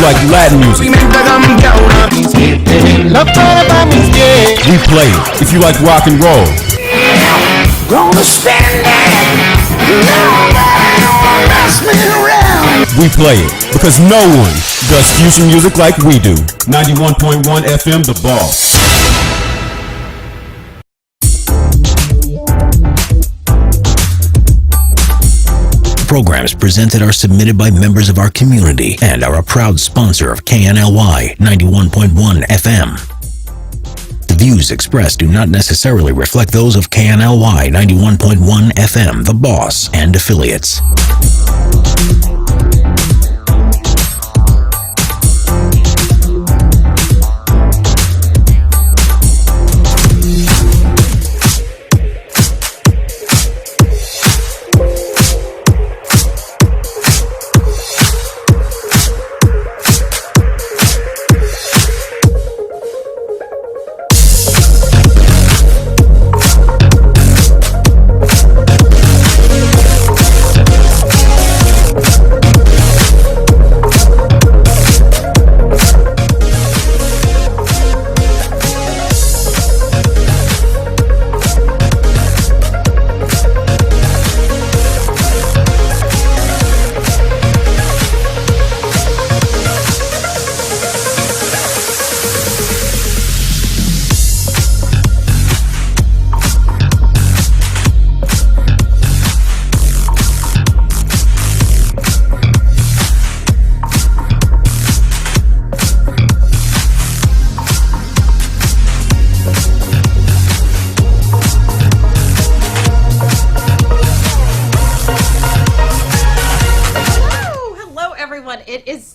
like Latin music, we play it. If you like rock and roll, we play it. Because no one does fusion music like we do. 91.1 FM, The Boss. Programs presented are submitted by members of our community and are a proud sponsor of KNLY 91.1 FM. The views expressed do not necessarily reflect those of KNLY 91.1 FM, The Boss, and affiliates.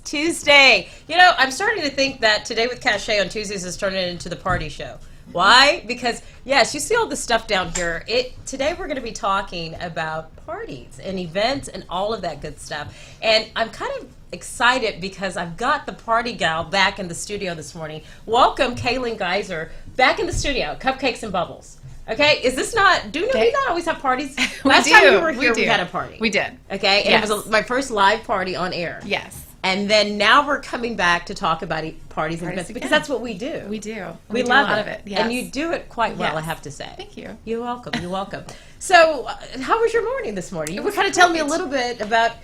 Tuesday. You know, I'm starting to think that Today with Cachet on Tuesdays is turning into the party show. Why? Because, yes, you see all the stuff down here. Today we're going to be talking about parties and events and all of that good stuff. And I'm kind of excited because I've got the party gal back in the studio this morning. Welcome, Kaylin Geyser, back in the studio. Cupcakes and Bubbles. Okay, is this not, do we not always have parties? Last time you were here, we had a party. We did. Okay, and it was my first live party on air. Yes. And then now we're coming back to talk about parties and events because that's what we do. We do. We do love a lot of it. Yes. And you do it quite well, I have to say. Thank you. You're welcome. You're welcome. So, how was your morning this morning? You were kind of telling me a little bit about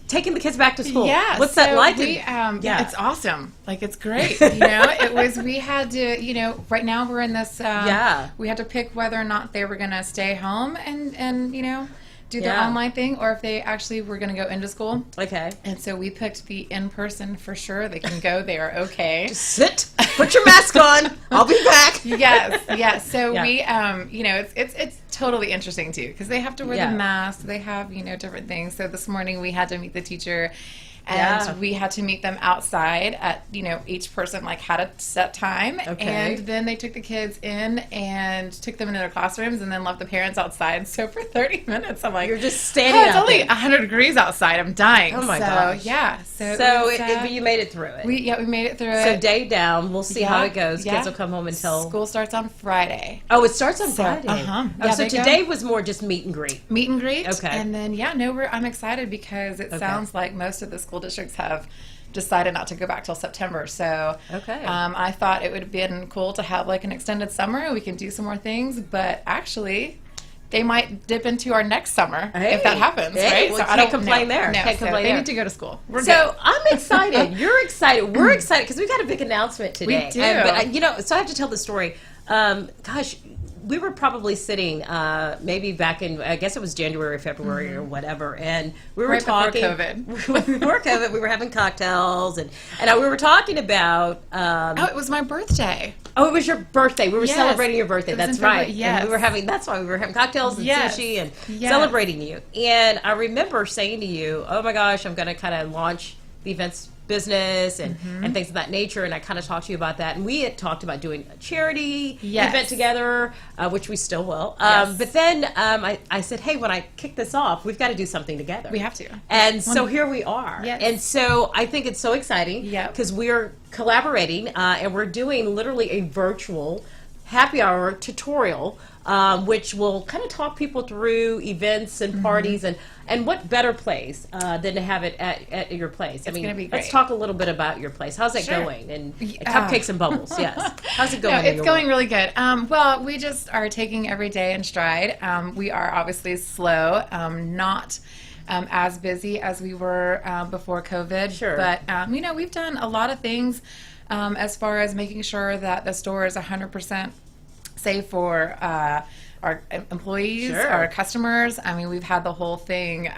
taking the kids back to school. Yeah. What's that like? Yeah, it's awesome. Like, it's great. You know, we had to, you know, right now we're in this, we had to pick whether or not they were going to stay home and, you know, do their online thing, or if they actually were going to go into school. Okay. And so we picked the in-person for sure. They can go. They are okay. Just sit. Put your mask on. I'll be back. Yes. So we, you know, it's totally interesting too because they have to wear the mask. They have, you know, different things. So this morning we had to meet the teacher. And we had to meet them outside at, you know, each person like had a set time. Okay. And then they took the kids in and took them into their classrooms and then left the parents outside. So for 30 minutes, I'm like, you're just standing it's only 100 degrees outside. I'm dying. Oh my gosh. Yeah. So you made it through it. We made it through it. So day down, we'll see how it goes. Kids will come home until school starts on Friday. Oh, it starts on Friday. So today was more just meet and greet. Meet and greet. Okay. And then I'm excited because it sounds like most of the school districts have decided not to go back till September. So I thought it would have been cool to have like an extended summer. We can do some more things, but actually they might dip into our next summer if that happens, right? Well, so I don't complain there. No, can't complain they there. need to go to school. I'm excited. You're excited. We're excited because we got a big announcement today. We do. But you know, so I have to tell the story. Gosh, we were probably sitting maybe back in, I guess it was January, February, or whatever, and we were talking. Before COVID, we were having cocktails, and we were talking about. It was my birthday. Oh, it was your birthday. We were celebrating your birthday. That's right. Yes. And that's why we were having cocktails and sushi and celebrating you. And I remember saying to you, "Oh my gosh, I'm going to kind of launch the events business and things of that nature," and I kind of talked to you about that, and we had talked about doing a charity event together, which we still will. But then I said, hey, when I kick this off, we've got to do something together. We have to. And so here we are. Yes. And so I think it's so exciting because we're collaborating and we're doing literally a virtual happy hour tutorial, which will kind of talk people through events and parties, and what better place than to have it at your place. It's gonna be great. Let's talk a little bit about your place. How's it going? And Cupcakes and Bubbles, yes. How's it going? No, it's going really good. Well, we just are taking every day in stride. We are obviously slow, not as busy as we were before COVID. Sure. But, we've done a lot of things as far as making sure that the store is 100% safe for our employees, Sure. our customers. I mean, we've had the whole thing,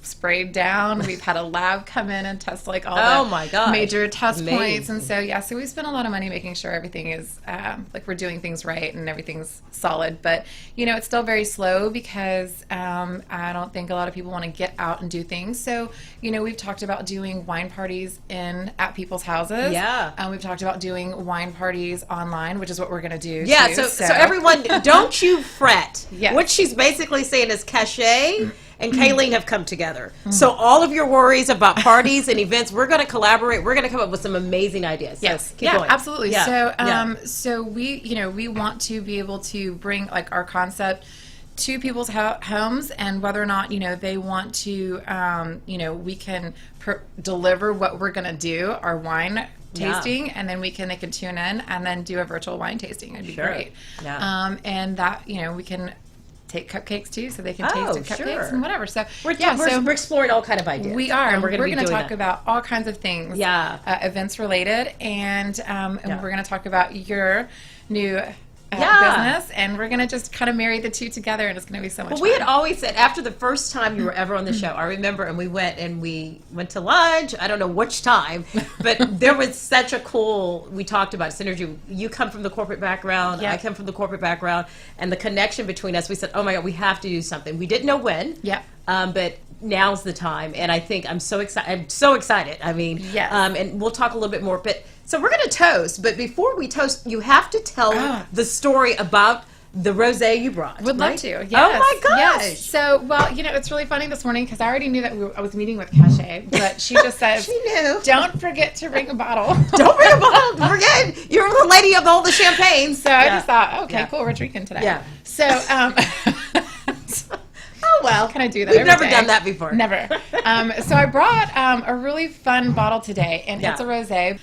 sprayed down. We've had a lab come in and test like all the major test points. And so, so we spent a lot of money making sure everything is like we're doing things right and everything's solid. But, it's still very slow because I don't think a lot of people want to get out and do things. So, we've talked about doing wine parties at people's houses. Yeah. We've talked about doing wine parties online, which is what we're going to do. Yeah, too. so everyone, don't you fret. Yes. What she's basically saying is Cachet and Kayleen have come together. So all of your worries about parties and events, we're going to collaborate. We're going to come up with some amazing ideas. So Yes. keep going. Absolutely. Yeah. So we want to be able to bring like our concept to people's homes, and whether or not they want to we can deliver what we're going to do, our wine tasting, and then they can tune in and then do a virtual wine tasting. It'd be great. Yeah. And that we can take cupcakes too, so they can taste the cupcakes and whatever. So we're exploring all kind of ideas. We are. And we're going to talk about all kinds of things. Events related, and we're going to talk about your new business, and we're going to just kind of marry the two together, and it's going to be so much fun. We had always said, after the first time you were ever on the show, I remember, and we went to lunch, I don't know which time, but there was such a cool, we talked about synergy. You come from the corporate background, I come from the corporate background, and the connection between us, we said, oh my God, we have to do something. We didn't know when, but now's the time, and I think I'm so excited. I mean, and we'll talk a little bit more, but so we're going to toast, but before we toast, you have to tell the story about the rosé you brought. Would love to. Yes. Oh my gosh. Yes. So, well, it's really funny this morning because I already knew that I was meeting with Cachet, but she just says, she knew. Don't forget to bring a bottle. Don't bring a bottle. Don't forget. You're the lady of all the champagne. So I just thought, okay, cool, we're drinking today. Yeah. So, oh, well. Can I do that We've every never day? done that before. Never. So I brought a really fun bottle today, and it's a rosé.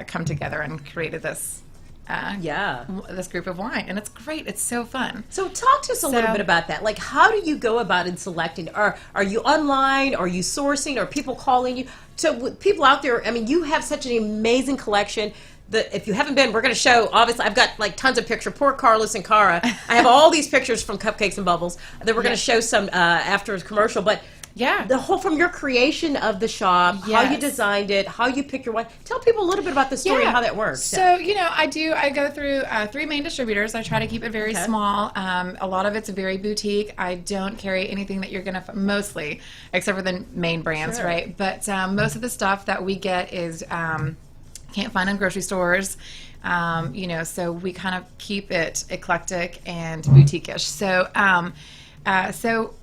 Come together and created this this group of wine, and it's great. It's so fun. So talk to us a little bit about that. Like, how do you go about in selecting? Are you online? Are you sourcing? Are people calling you? So people out there, I mean, you have such an amazing collection. If you haven't been, we're going to show, obviously, I've got like tons of pictures. Poor Carlos and Cara. I have all these pictures from Cupcakes and Bubbles that we're going to show some after the commercial. But the whole, from your creation of the shop, how you designed it, how you pick your wine. Tell people a little bit about the story and how that works. So, I go through 3 main distributors. I try to keep it very small. A lot of it's very boutique. I don't carry anything that you're going to, mostly, except for the main brands, right? But most of the stuff that we get is can't find in grocery stores. So we kind of keep it eclectic and boutique-ish. So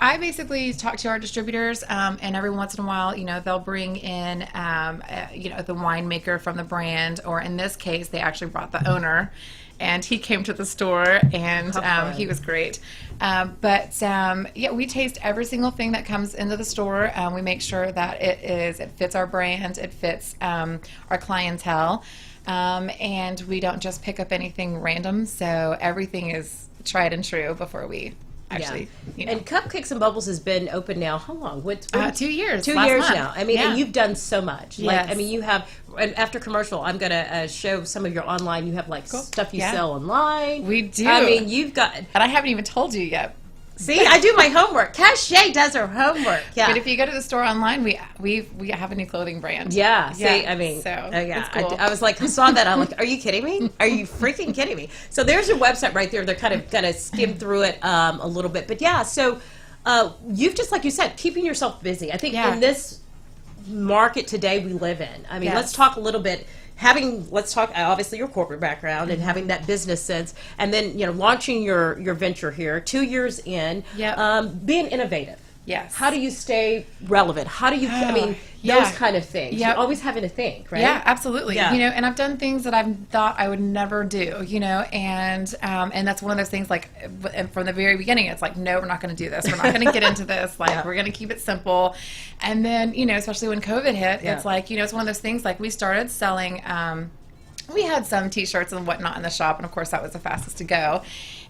I basically talk to our distributors, and every once in a while, they'll bring in, the winemaker from the brand, or in this case, they actually brought the owner, and he came to the store, and he was great. We taste every single thing that comes into the store. We make sure that it fits our brand, it fits our clientele, and we don't just pick up anything random. So everything is tried and true before we actually. And Cupcakes and Bubbles has been open now. How long? 2 years. 2 years now. I mean, and you've done so much. Like, I mean, you have. And after commercial, I'm gonna show some of your online. You have like stuff you sell online. We do. I mean, you've got. And I haven't even told you yet. See, I do my homework. Cachet does her homework. Yeah. But if you go to the store online, we have a new clothing brand. Yeah. See, I mean, it's cool. I was like, I saw that. I'm like, are you kidding me? Are you freaking kidding me? So there's your website right there. They're kind of gonna skim through it a little bit, but so you've just, like you said, keeping yourself busy. I think in this market today we live in. I mean, let's talk a little bit. Let's talk obviously your corporate background and having that business sense, and then launching your venture here 2 years in, being innovative. Yes. How do you stay relevant? How do you, those kind of things. Yep. You're always having to think, right? Yeah, absolutely. Yeah. And I've done things that I thought I would never do, and that's one of those things, like, from the very beginning, it's like, no, we're not going to do this. We're not going to get into this. Like, we're going to keep it simple. And then, especially when COVID hit, it's like, it's one of those things, like, we started selling, we had some T-shirts and whatnot in the shop, and of course that was the fastest to go.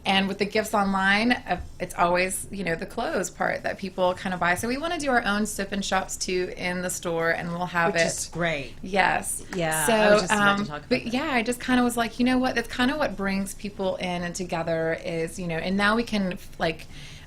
And with the gifts online, it's always, the clothes part that people kind of buy. So we want to do our own sip and shops too in the store, and we'll have Which it. is great. Yes. Yeah. So, I was just about to talk about that. I just kind of was like, you know what? That's kind of what brings people in and together is, and now we can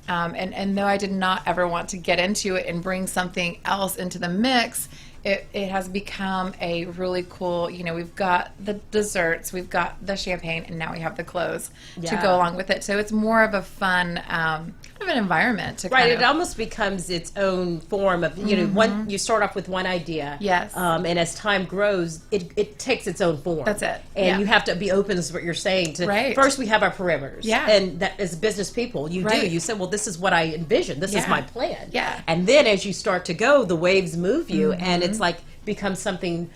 and though I did not ever want to get into it and bring something else into the mix, it has become a really cool, we've got the desserts, we've got the champagne, and now we have the clothes to go along with it. So it's more of a fun kind of an environment to Right, it almost becomes its own form of, one, you start off with one idea. Yes. And as time grows, it takes its own form. That's it. And you have to be open, is what you're saying. To First, we have our parameters. Yeah. And that as business people, you do. You say, well, this is what I envision. This is my plan. Yeah. And then as you start to go, the waves move you, and it's like becomes something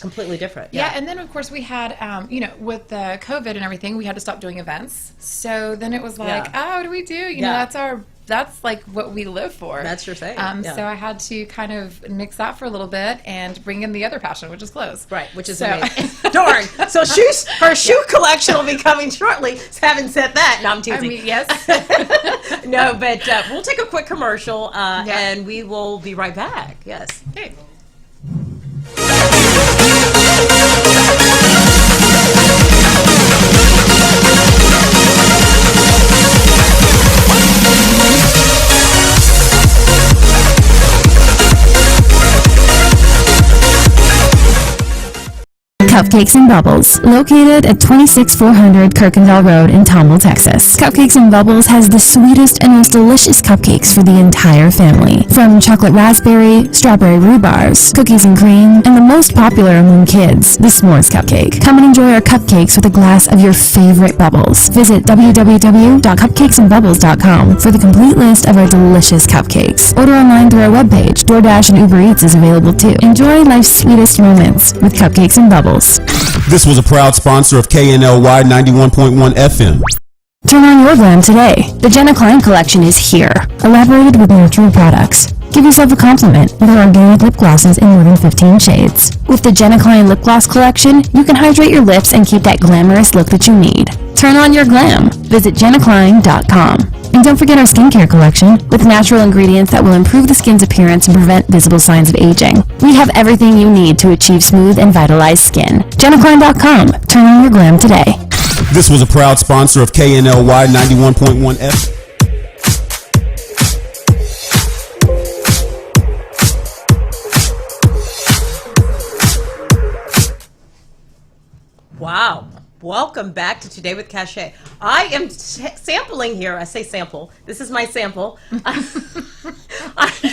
completely different. Yeah, and then of course we had, with the COVID and everything, we had to stop doing events. So then it was like, what do we do? That's like what we live for. That's your thing. So I had to kind of nix that for a little bit and bring in the other passion, which is clothes. Right, which is amazing. Darn. So her shoe collection will be coming shortly. Having said that, no, I'm teasing. Yes. No, but we'll take a quick commercial, and we will be right back. Yes. Okay. Cupcakes and Bubbles, located at 26400 Kirkendall Road in Tomball, Texas. Cupcakes and Bubbles has the sweetest and most delicious cupcakes for the entire family. From chocolate raspberry, strawberry rhubarbs, cookies and cream, and the most popular among kids, the s'mores cupcake. Come and enjoy our cupcakes with a glass of your favorite bubbles. Visit www.cupcakesandbubbles.com for the complete list of our delicious cupcakes. Order online through our webpage. DoorDash and Uber Eats is available too. Enjoy life's sweetest moments with Cupcakes and Bubbles. This was a proud sponsor of KNLY 91.1 FM. Turn on your glam today. The Jenna Klein collection is here, elaborated with natural products. Give yourself a compliment with our organic lip glosses in more than 15 shades. With the Jenna Klein lip gloss collection, you can hydrate your lips and keep that glamorous look that you need. Turn on your glam. Visit JennaKlein.com. And don't forget our skincare collection with natural ingredients that will improve the skin's appearance and prevent visible signs of aging. We have everything you need to achieve smooth and vitalized skin. JennaKlein.com. Turn on your glam today. This was a proud sponsor of KNLY 91.1 FM. Wow. Welcome back to Today with Cachet. I am sampling here. I say sample. This is my sample. We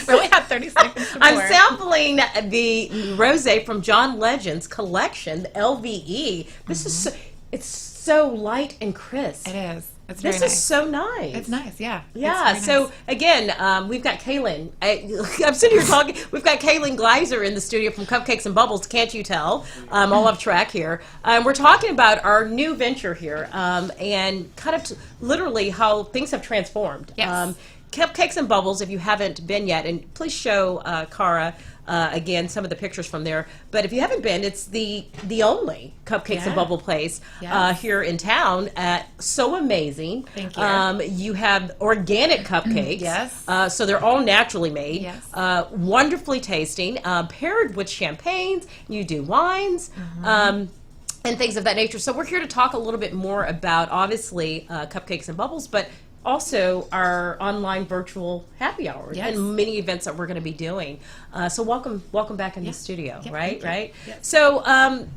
only have 30 seconds more. I'm sampling the rosé from John Legend's collection, the LVE. This is it's so light and crisp. It is. It's very This nice. is so nice. It's nice, yeah. Yeah, It's very so nice. again, we've got Kaylin. I'm sitting here talking. We've got Kaylin Gleiser in the studio from Cupcakes and Bubbles. Can't you tell? All off track here. We're talking about our new venture here, and kind of literally how things have transformed. Yes. Cupcakes and Bubbles, if you haven't been yet, and please show Cara again some of the pictures from there. But if you haven't been, it's the only Cupcakes and Bubble place here in town. So amazing. Thank you. You have organic cupcakes. Yes. So they're all naturally made. Yes. Wonderfully tasting, paired with champagnes. You do wines. And things of that nature. So we're here to talk a little bit more about, obviously, Cupcakes and Bubbles, but also our online virtual happy hours and many events that we're going to be doing. So welcome back in the studio, right? Yep. So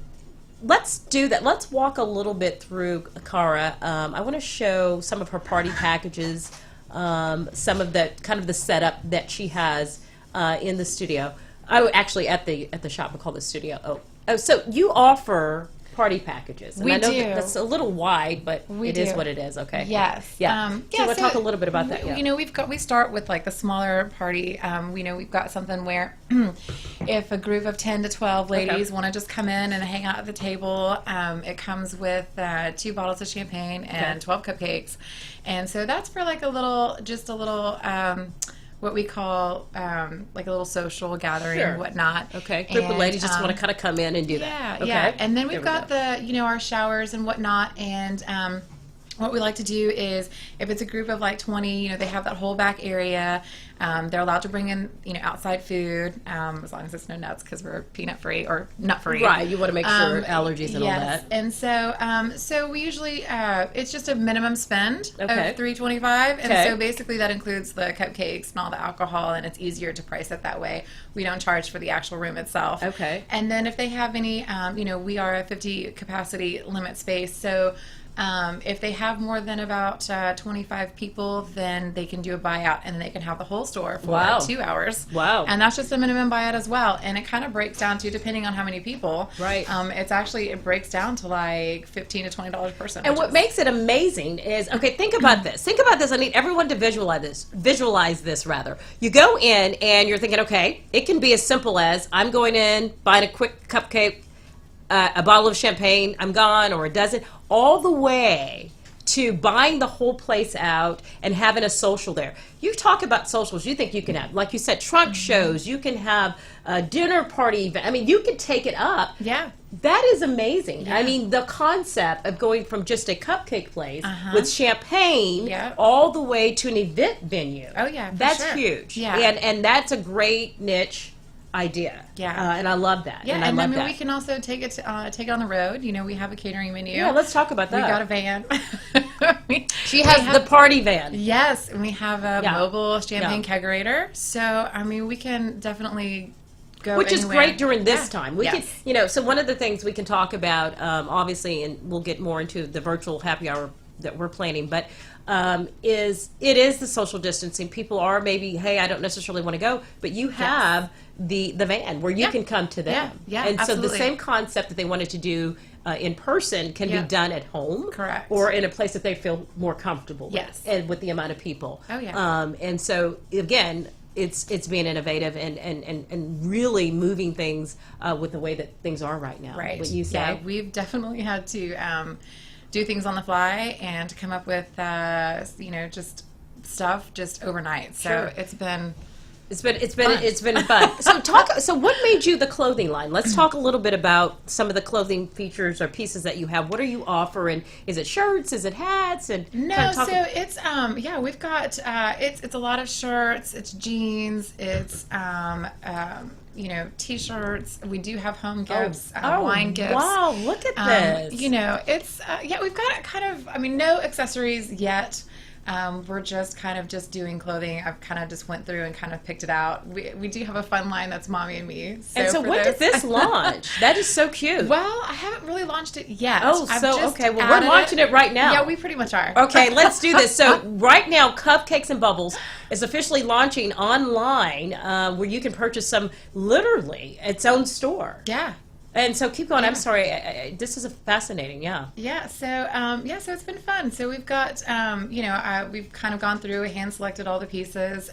let's do that. Let's walk a little bit through Cara. I want to show some of her party packages, some of the kind of the setup that she has in the studio. Actually at the shop. We call the studio. Oh, so you offer party packages. And We I know do. that's a little wide, but it is do. what it is. Okay. Yes. Yeah. So you want to talk a little bit about that? Yeah. You know, we start with like the smaller party. We know we've got something where if a group of 10 to 12 ladies want to just come in and hang out at the table, it comes with 2 bottles of champagne and 12 cupcakes. And so that's for like a little what we call like a little social gathering and whatnot. Okay. Group of ladies just want to kind of come in and do that. Okay. Yeah. And then we've got our showers and whatnot. And what we like to do is if it's a group of like 20, they have that whole back area. They're allowed to bring in, outside food, as long as it's no nuts because we're peanut free or nut free. Right. You want to make sure allergies and all that. And so we usually, it's just a minimum spend of $3.25. And so basically that includes the cupcakes and all the alcohol, and it's easier to price it that way. We don't charge for the actual room itself. Okay. And then if they have any, we are a 50 capacity limit space. So if they have more than about 25 people, then they can do a buyout, and then they can have the whole store for 2 hours. Wow. And that's just a minimum buyout as well. And it kind of breaks down to, depending on how many people. Right. It breaks down to like $15 to $20 per person. And what makes it amazing is, think about this. Think about this. I need everyone to visualize this rather. You go in and you're thinking, okay, it can be as simple as I'm going in, buying a quick cupcake, a bottle of champagne, I'm gone, or a dozen, all the way to buying the whole place out and having a social there. You talk about socials, you think you can have, like you said, trunk shows, you can have a dinner party event. I mean, you could take it up. Yeah. That is amazing. Yeah. I mean, the concept of going from just a cupcake place with champagne all the way to an event venue. Oh, yeah, that's huge. Yeah. And that's a great niche idea. Yeah. And I love that. Yeah, and then we can also take it on the road. We have a catering menu. Yeah, let's talk about that. We got a van. She has the party van. Yes, and we have a mobile champagne kegerator. So, we can definitely go Which anywhere. is great during this time. We can, so one of the things we can talk about, obviously, and we'll get more into the virtual happy hour that we're planning, but is the social distancing. People are maybe, hey, I don't necessarily want to go, but you have the van where you can come to them. Yeah, and absolutely. so the same concept that they wanted to do in person can be done at home. Correct. Or in a place that they feel more comfortable with, and with the amount of people. Oh, yeah. And so, again, it's being innovative and really moving things with the way that things are right now. Right. What you say? Yeah, we've definitely had to do things on the fly and come up with, just stuff just overnight. So it's been fun. So what made you the clothing line? Let's talk a little bit about some of the clothing features or pieces that you have. What are you offering? Is it shirts? Is it hats? And it's we've got it's a lot of shirts, it's jeans, it's t-shirts. We do have home gifts, wine gifts. Wow, look at this. It's we've got kind of no accessories yet. We're just kind of just doing clothing. I've kind of just went through and kind of picked it out. We do have a fun line that's Mommy and Me. So when did this launch? That is so cute. Well, I haven't really launched it yet. Oh, okay. Well, we're launching it right now. Yeah, we pretty much are. Okay, let's do this. So right now, Cupcakes and Bubbles is officially launching online, where you can purchase some literally its own store. Yeah. And so keep going. I'm sorry. This is fascinating. Yeah. So it's been fun. So we've got, we've kind of gone through, hand selected all the pieces.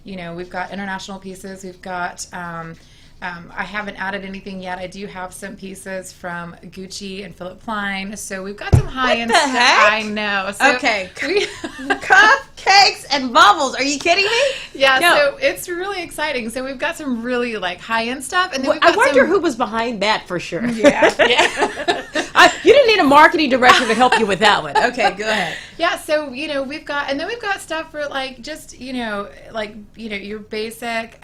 We've got international pieces. We've got, I haven't added anything yet. I do have some pieces from Gucci and Philip Klein. So we've got some high-end stuff. Heck? I know. So okay. Cupcakes and Bubbles. Are you kidding me? Yeah. No. So it's really exciting. So we've got some really high-end stuff. And then we've got I wonder who was behind that for sure. Yeah. You didn't need a marketing director to help you with that one. Okay, go ahead. Yeah, so we've got stuff for just your basic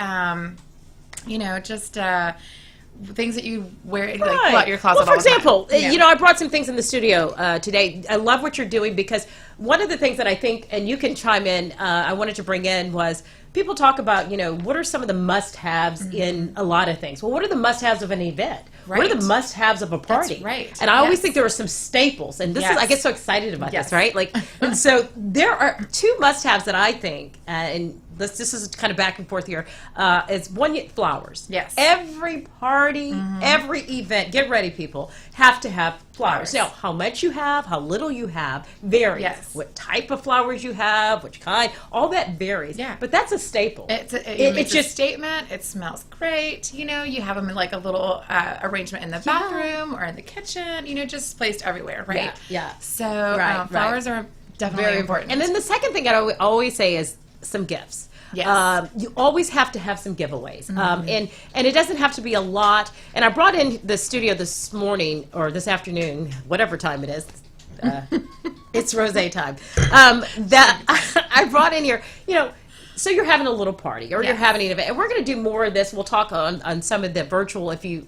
things that you wear pull out your closet. Well, for example, I brought some things in the studio today. I love what you're doing because one of the things that I think, and you can chime in, I wanted to bring in was people talk about, what are some of the must-haves in a lot of things? Well, what are the must-haves of an event? Right. What are the must-haves of a party? That's right. And I always think there are some staples, and this is, I get so excited about this, right? And so there are two must-haves that I think, and this is kind of back and forth here. It's flowers. Yes. Every party, every event, get ready, people, have to have flowers. Now, how much you have, how little you have, varies. Yes. What type of flowers you have, which kind, all that varies. Yeah. But that's a staple. It's just a statement. It smells great. You know, you have them in like a little arrangement in the bathroom or in the kitchen, you know, just placed everywhere, right? Yeah. So flowers are definitely very important. And then the second thing I always say is some gifts. Yes. You always have to have some giveaways. And it doesn't have to be a lot. And I brought in the studio this morning or this afternoon, whatever time it is. It's rosé time. That I brought in here, you know, so you're having a little party or you're having an event. And we're going to do more of this. We'll talk on some of the virtual, if you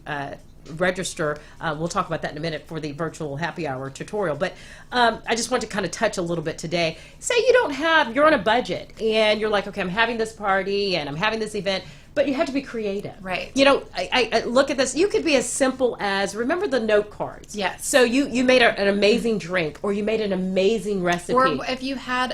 register. We'll talk about that in a minute for the virtual happy hour tutorial. But I just want to kind of touch a little bit today. Say you're on a budget and you're like, okay, I'm having this party and I'm having this event, but you have to be creative. Right. You know, I look at this. You could be as simple as, remember the note cards? Yes. So you made an amazing drink or you made an amazing recipe. Or if you had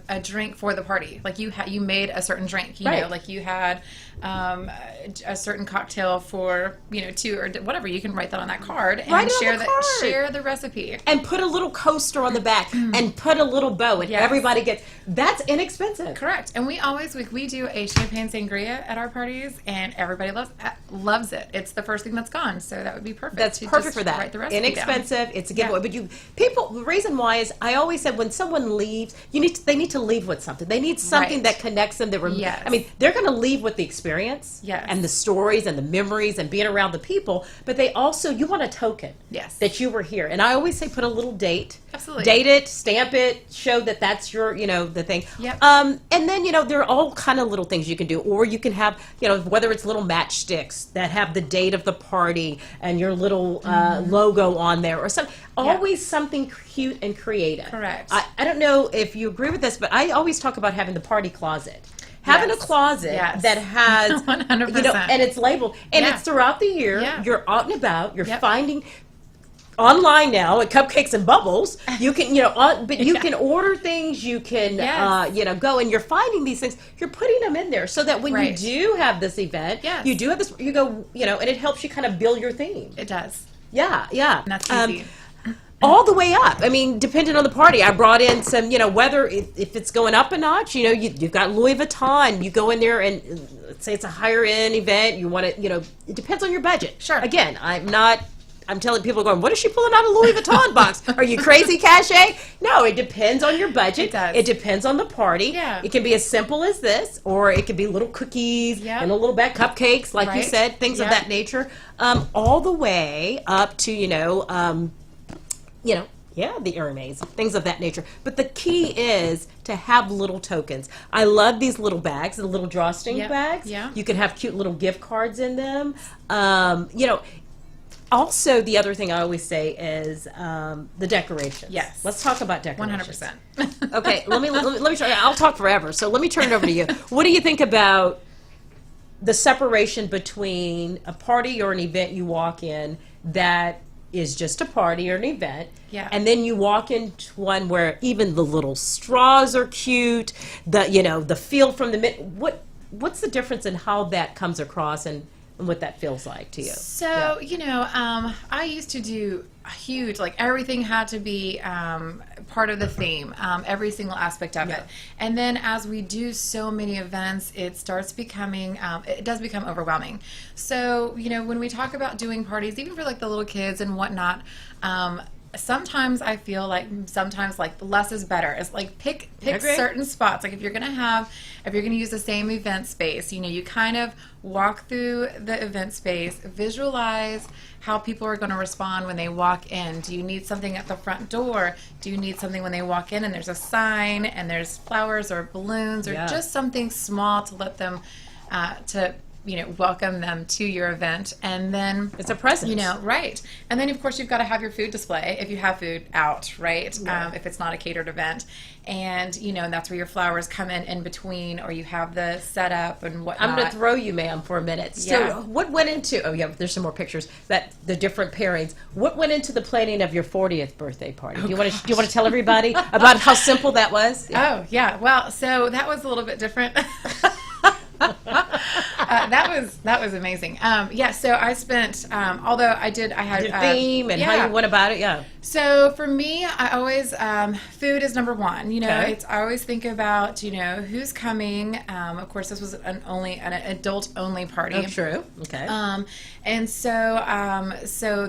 a drink for the party, like you made a certain drink, you know, like you had a certain cocktail for, you know, two or whatever, you can write that on that card and share the recipe. And put a little coaster on the back and put a little bow and everybody gets, that's inexpensive. Correct. And we do a champagne sangria at our parties and everybody loves it. It's the first thing that's gone. So that would be perfect. That's perfect for that. Write the recipe inexpensive. down. It's a giveaway. But the reason why is I always said when someone leaves, they need to leave with something. They need something that connects them. I mean, they're going to leave with the experience and the stories and the memories and being around the people, but you want a token that you were here. And I always say put a little date. Absolutely. Date it, stamp it, show that that's your, you know, the thing. Yep. And then, you know, there are all kind of little things you can do. Or you can have, you know, whether it's little matchsticks that have the date of the party and your little logo on there or something. Always something cute and creative. Correct. I don't know if you agree with this, but I always talk about having the party closet. Having a closet that has, 100%. you know, and it's labeled, and it's throughout the year. Yeah. You're out and about. You're finding online now at Cupcakes and Bubbles. You can, you know, but you can order things. You can, you know, go and you're finding these things. You're putting them in there so that when you do have this event, you do have this. You go, you know, and it helps you kind of build your theme. It does. Yeah. And that's easy. All the way up. I mean, depending on the party. I brought in some, you know, whether if it's going up a notch, you know, you've got Louis Vuitton. You go in there and let's say it's a higher end event. You want to, you know, it depends on your budget. Sure. Again, I'm telling people going, what is she pulling out a Louis Vuitton box? Are you crazy, Cachet? No, it depends on your budget. It does. It depends on the party. Yeah. It can be as simple as this, or it could be little cookies and a little bag cupcakes, like you said, things of that nature, all the way up to, the Hermes, things of that nature. But the key is to have little tokens. I love these little bags, the little drawstring bags. Yeah. You can have cute little gift cards in them. Also, the other thing I always say is the decorations. Yes. Let's talk about decorations. 100%. Okay, let me try. I'll talk forever, so let me turn it over to you. What do you think about the separation between a party or an event you walk in that is just a party or an event, and then you walk into one where even the little straws are cute, the feel from the what's the difference in how that comes across and what that feels like to you? So, I used to do huge, like everything had to be part of the theme, every single aspect of it. And then as we do so many events, it starts becoming, it does become overwhelming. So, when we talk about doing parties, even for like the little kids and whatnot, sometimes I feel like less is better. It's like pick certain spots. Like if you're gonna use the same event space, you kind of walk through the event space, visualize how people are going to respond when they walk in. Do you need something at the front door? Do you need something when they walk in and there's a sign and there's flowers or balloons or just something small to let them welcome them to your event. And then it's a present, right. And then of course you've got to have your food display if you have food out, right? If it's not a catered event. And, and that's where your flowers come in between, or you have the setup and whatnot. I'm going to throw you, ma'am, for a minute. So what went into, there's some more pictures, that the different pairings. What went into the planning of your 40th birthday party? Do you want to tell everybody about how simple that was? Yeah. Oh, yeah. Well, so that was a little bit different. That was amazing. So I spent, although I had the theme and how you went about it. Yeah. So for me, I always, food is number one. I always think about, who's coming. Of course, this was an adult only party. Oh, true. Okay. And so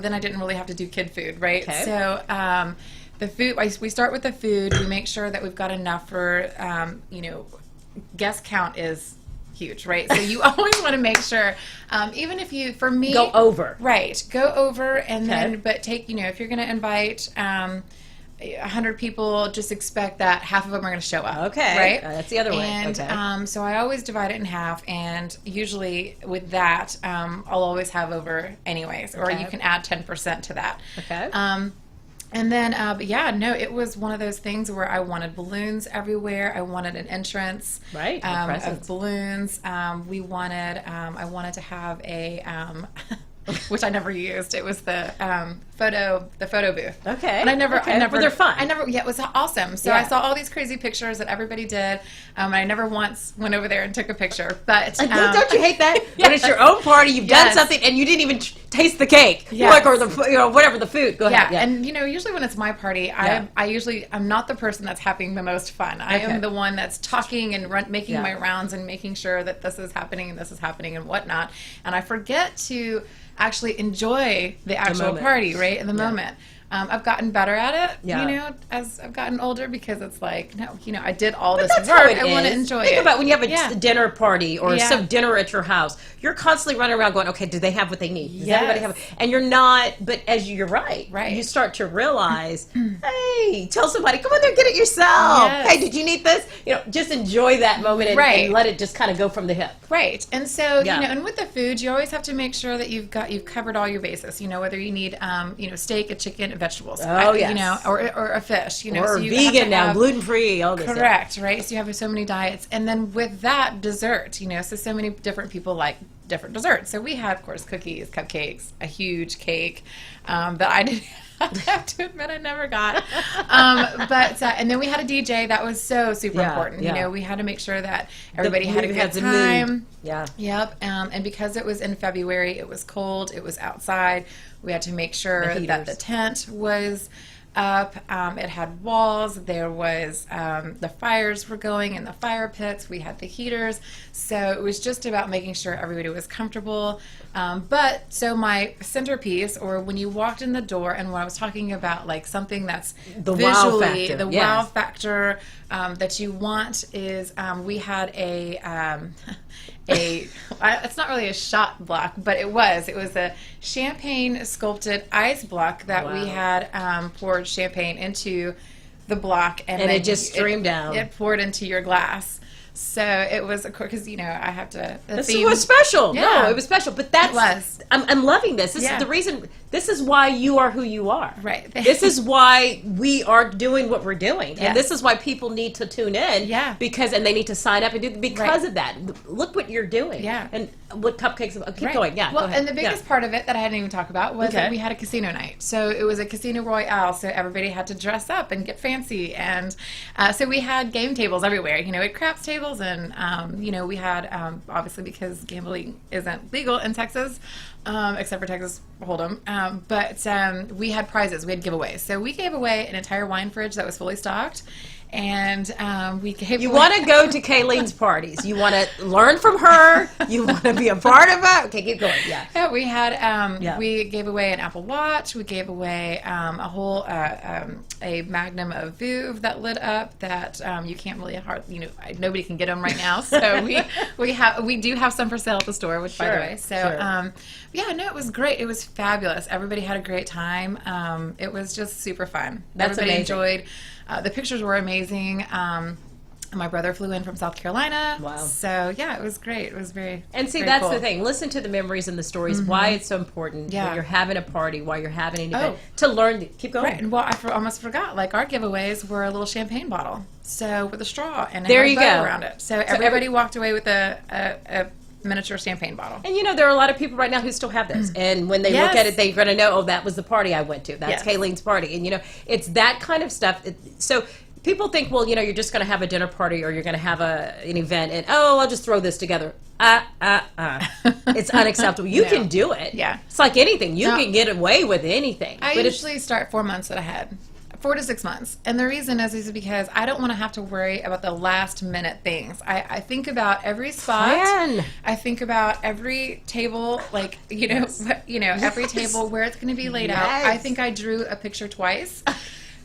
then I didn't really have to do kid food, right? Okay. So, the food, we start with the food. We make sure that we've got enough for, guest count is huge, right? So you always want to make sure, even if you, for me, go over, and then, but take, if you're going to invite 100 people, just expect that half of them are going to show up. Okay, right? That's the other way. And so I always divide it in half, and usually with that, I'll always have over anyways, or you can add 10% to that. Okay. And then, it was one of those things where I wanted balloons everywhere. I wanted an entrance of balloons. I wanted to have a, which I never used. It was the photo booth. Okay. And I never, But they're fun. it was awesome. So I saw all these crazy pictures that everybody did. And I never once went over there and took a picture. But don't you hate that? When it's your own party, you've done something and you didn't even taste the cake, or the whatever the food. Go ahead. Yeah. And usually when it's my party, I'm not the person that's having the most fun. I am the one that's talking and making my rounds and making sure that this is happening and whatnot. And I forget to actually enjoy the actual party, right, in the moment. I've gotten better at it, as I've gotten older, because it's like, I did all this work. I want to enjoy it. Think about when you have a dinner party or some dinner at your house. You're constantly running around going, okay, do they have what they need? Does everybody have it? And you're not, but you're right. You start to realize, hey, tell somebody, come on there, get it yourself. Yes. Hey, did you need this? Just enjoy that moment and let it just kind of go from the hip. Right. And so, and with the food, you always have to make sure that you've covered all your bases. Whether you need, steak, a chicken, vegetables, or a fish, or so you vegan now, gluten-free, all this. Correct, right? So you have so many diets, and then with that, dessert, so many different people like different desserts. So we had, of course, cookies, cupcakes, a huge cake that I didn't. I have to admit I never got. And then we had a DJ. That was so super important. We had to make sure that everybody had a good time. Yeah. Yep. And because it was in February, it was cold. It was outside. We had to make sure that the tent was up. It had walls. There was the fires were going in the fire pits. We had the heaters. So it was just about making sure everybody was comfortable. So my centerpiece, or when you walked in the door, and when I was talking about like something that's the visually wow wow factor that you want is we had it's not really a shot block, but it was a champagne sculpted ice block that we had poured champagne into the block, and it just streamed down. It poured into your glass. So it was, of course, because I have to. This was special. Yeah. No, it was special. But I'm loving this. This is the reason. This is why you are who you are. Right. This is why we are doing what we're doing, Yes. and this is why people need to tune in. Yeah. And they need to sign up and do because of that. Look what you're doing. Yeah. And what cupcakes? Keep going. Yeah. Well, go ahead. and the biggest part of it that I hadn't even talked about was that we had a casino night. So it was a casino royale. So everybody had to dress up and get fancy, and so we had game tables everywhere. At craps tables, and we had obviously, because gambling isn't legal in Texas, except for Texas Hold'em. But we had prizes. We had giveaways. So we gave away an entire wine fridge that was fully stocked. And we gave. You want to go to Kayleen's parties. You want to learn from her. You want to be a part of it. Okay, keep going. Yeah. Yeah, we had. We gave away an Apple Watch. We gave away a whole a Magnum of Veuve that lit up. That you can't really nobody can get them right now. So we do have some for sale at the store. Which, by the way, so it was great. It was fabulous. Everybody had a great time. It was just super fun. That's Everybody amazing. enjoyed. The pictures were amazing. My brother flew in from South Carolina. Wow. So, yeah, it was great. It was very And see, very that's cool. the thing. Listen to the memories and the stories, why it's so important when you're having a party, while you're having an event, to learn. Keep going. Right. Well, I almost forgot. Like, our giveaways were a little champagne bottle. So, with a straw and There a you bow go. around it. So, everybody walked away with a miniature champagne bottle. And there are a lot of people right now who still have those. And when they look at it, they're going to know, oh, that was the party I went to. That's Kayleen's party. And, it's that kind of stuff. So people think, well, you're just going to have a dinner party or you're going to have an event and, oh, I'll just throw this together. It's unacceptable. You can do it. Yeah. It's like anything. You can get away with anything. I usually start 4 months ahead. 4 to 6 months. And the reason is because I don't want to have to worry about the last minute things. I think about every spot. Plan. I think about every table, like, every table where it's going to be laid out. I think I drew a picture twice.